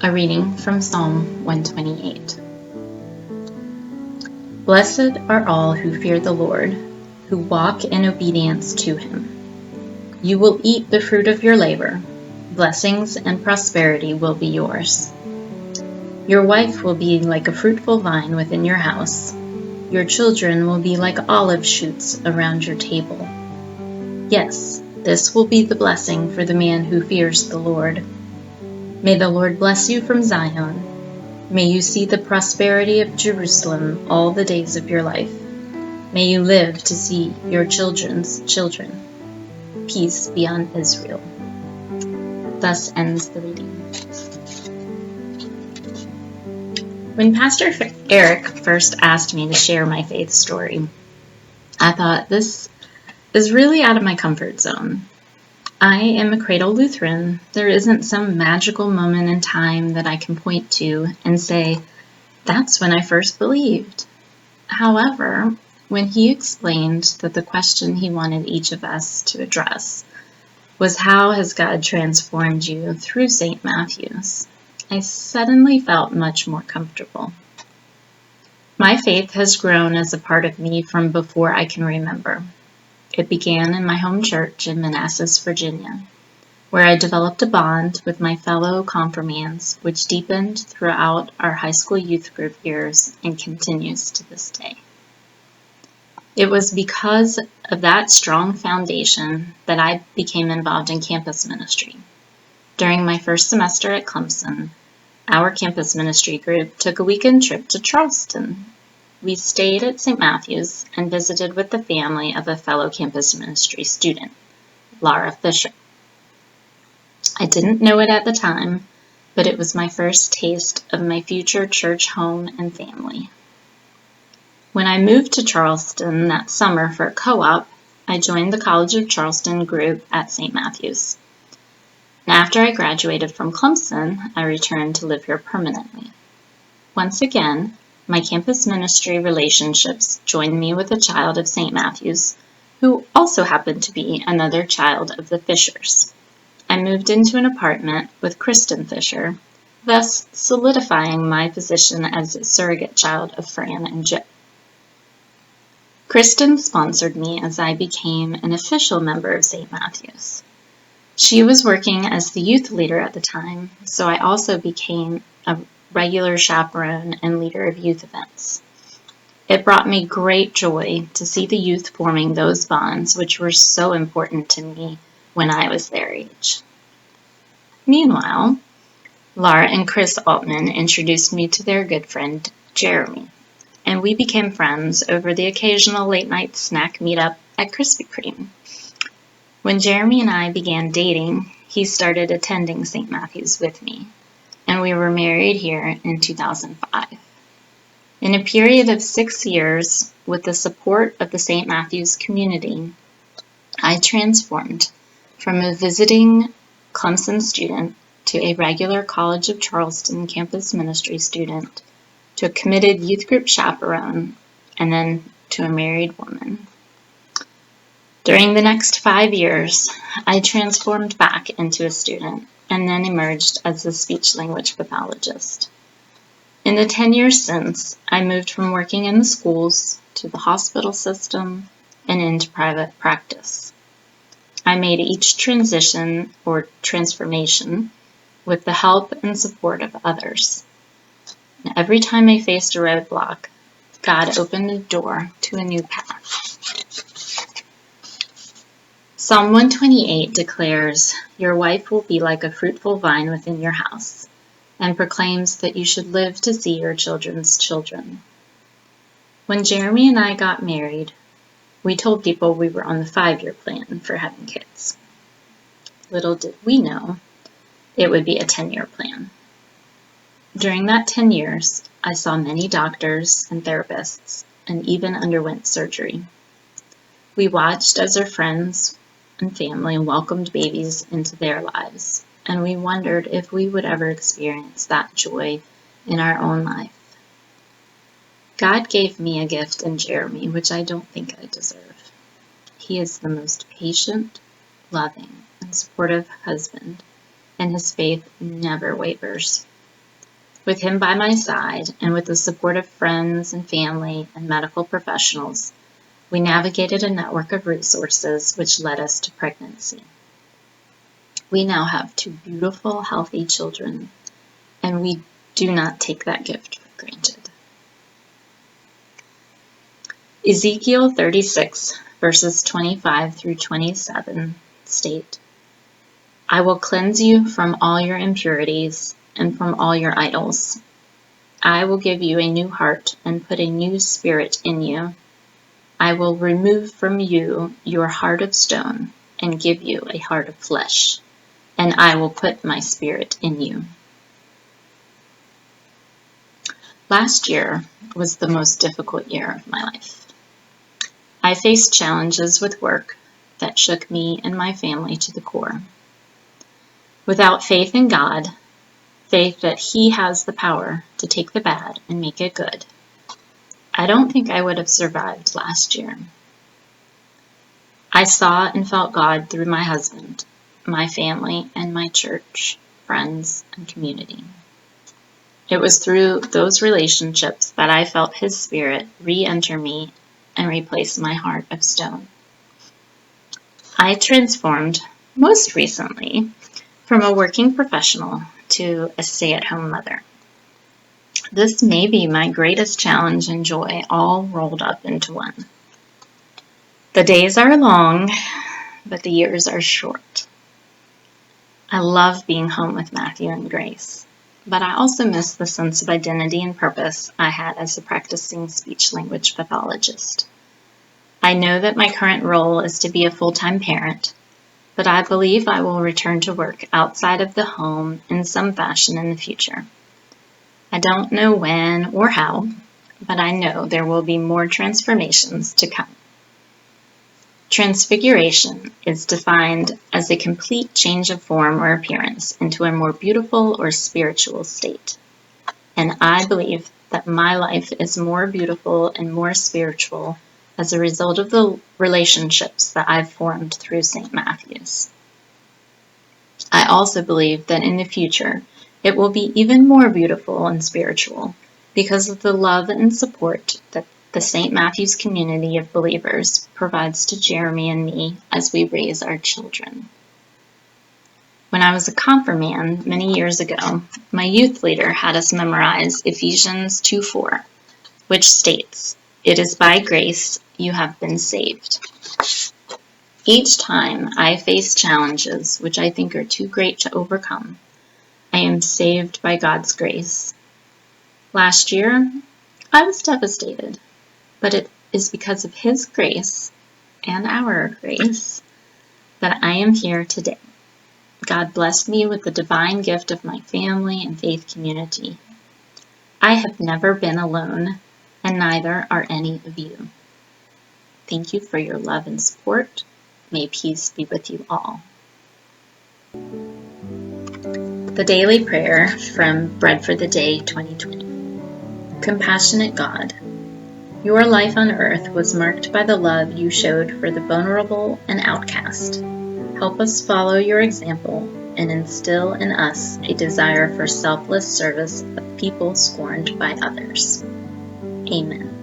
A reading from Psalm 128. Blessed are all who fear the Lord, who walk in obedience to him. You will eat the fruit of your labor. Blessings and prosperity will be yours. Your wife will be like a fruitful vine within your house. Your children will be like olive shoots around your table. Yes, this will be the blessing for the man who fears the Lord. May the Lord bless you from Zion. May you see the prosperity of Jerusalem all the days of your life. May you live to see your children's children. Peace be on Israel. Thus ends the reading. When Pastor Eric first asked me to share my faith story, I thought, this is really out of my comfort zone. I am a cradle Lutheran. There isn't some magical moment in time that I can point to and say, that's when I first believed. However, when he explained that the question he wanted each of us to address was, how has God transformed you through St. Matthew's, I suddenly felt much more comfortable. My faith has grown as a part of me from before I can remember. It began in my home church in Manassas, Virginia, where I developed a bond with my fellow confirmands, which deepened throughout our high school youth group years and continues to this day. It was because of that strong foundation that I became involved in campus ministry. During my first semester at Clemson, our campus ministry group took a weekend trip to Charleston. We stayed at St. Matthew's and visited with the family of a fellow campus ministry student, Laura Fisher. I didn't know it at the time, but it was my first taste of my future church home and family. When I moved to Charleston that summer for a co-op, I joined the College of Charleston group at St. Matthew's. And after I graduated from Clemson, I returned to live here permanently. Once again, my campus ministry relationships joined me with a child of St. Matthew's, who also happened to be another child of the Fishers. I moved into an apartment with Kristen Fisher, thus solidifying my position as a surrogate child of Fran and Joe. Kristen sponsored me as I became an official member of St. Matthew's. She was working as the youth leader at the time, so I also became a regular chaperone and leader of youth events. It brought me great joy to see the youth forming those bonds which were so important to me when I was their age. Meanwhile, Laura and Chris Altman introduced me to their good friend Jeremy, and we became friends over the occasional late-night snack meetup at Krispy Kreme. When Jeremy and I began dating, he started attending St. Matthew's with me, and we were married here in 2005. In a period of 6 years, with the support of the St. Matthew's community, I transformed from a visiting Clemson student to a regular College of Charleston campus ministry student, to a committed youth group chaperone, and then to a married woman. During the next 5 years, I transformed back into a student and then emerged as a speech-language pathologist. In the 10 years since, I moved from working in the schools to the hospital system and into private practice. I made each transition or transformation with the help and support of others. And every time I faced a roadblock, God opened a door to a new path. Psalm 128 declares, "Your wife will be like a fruitful vine within your house," and proclaims that you should live to see your children's children. When Jeremy and I got married, we told people we were on the 5-year plan for having kids. Little did we know, it would be a 10-year plan. During that 10 years, I saw many doctors and therapists and even underwent surgery. We watched as our friends and family welcomed babies into their lives, and we wondered if we would ever experience that joy in our own life. God gave me a gift in Jeremy, which I don't think I deserve. He is the most patient, loving, and supportive husband, and his faith never wavers. With him by my side, and with the support of friends and family and medical professionals, we navigated a network of resources which led us to pregnancy. We now have 2 beautiful, healthy children, and we do not take that gift for granted. Ezekiel 36, verses 25 through 27 state, I will cleanse you from all your impurities and from all your idols. I will give you a new heart and put a new spirit in you. I will remove from you your heart of stone and give you a heart of flesh, and I will put my spirit in you. Last year was the most difficult year of my life. I faced challenges with work that shook me and my family to the core. Without faith in God, faith that He has the power to take the bad and make it good, I don't think I would have survived last year. I saw and felt God through my husband, my family, and my church, friends, and community. It was through those relationships that I felt His Spirit re-enter me and replace my heart of stone. I transformed, most recently, from a working professional to a stay-at-home mother. This may be my greatest challenge and joy all rolled up into one. The days are long, but the years are short. I love being home with Matthew and Grace, but I also miss the sense of identity and purpose I had as a practicing speech-language pathologist. I know that my current role is to be a full-time parent, but I believe I will return to work outside of the home in some fashion in the future. I don't know when or how, but I know there will be more transformations to come. Transfiguration is defined as a complete change of form or appearance into a more beautiful or spiritual state. And I believe that my life is more beautiful and more spiritual as a result of the relationships that I've formed through St. Matthew's. I also believe that in the future, it will be even more beautiful and spiritual because of the love and support that the St. Matthew's community of believers provides to Jeremy and me as we raise our children. When I was a confirmand many years ago, my youth leader had us memorize Ephesians 2:4, which states, "It is by grace you have been saved." Each time I face challenges which I think are too great to overcome, I am saved by God's grace. Last year, I was devastated, but it is because of His grace and our grace that I am here today. God blessed me with the divine gift of my family and faith community. I have never been alone, and neither are any of you. Thank you for your love and support. May peace be with you all. The Daily Prayer from Bread for the Day 2020. Compassionate God, your life on earth was marked by the love you showed for the vulnerable and outcast. Help us follow your example and instill in us a desire for selfless service of people scorned by others. Amen.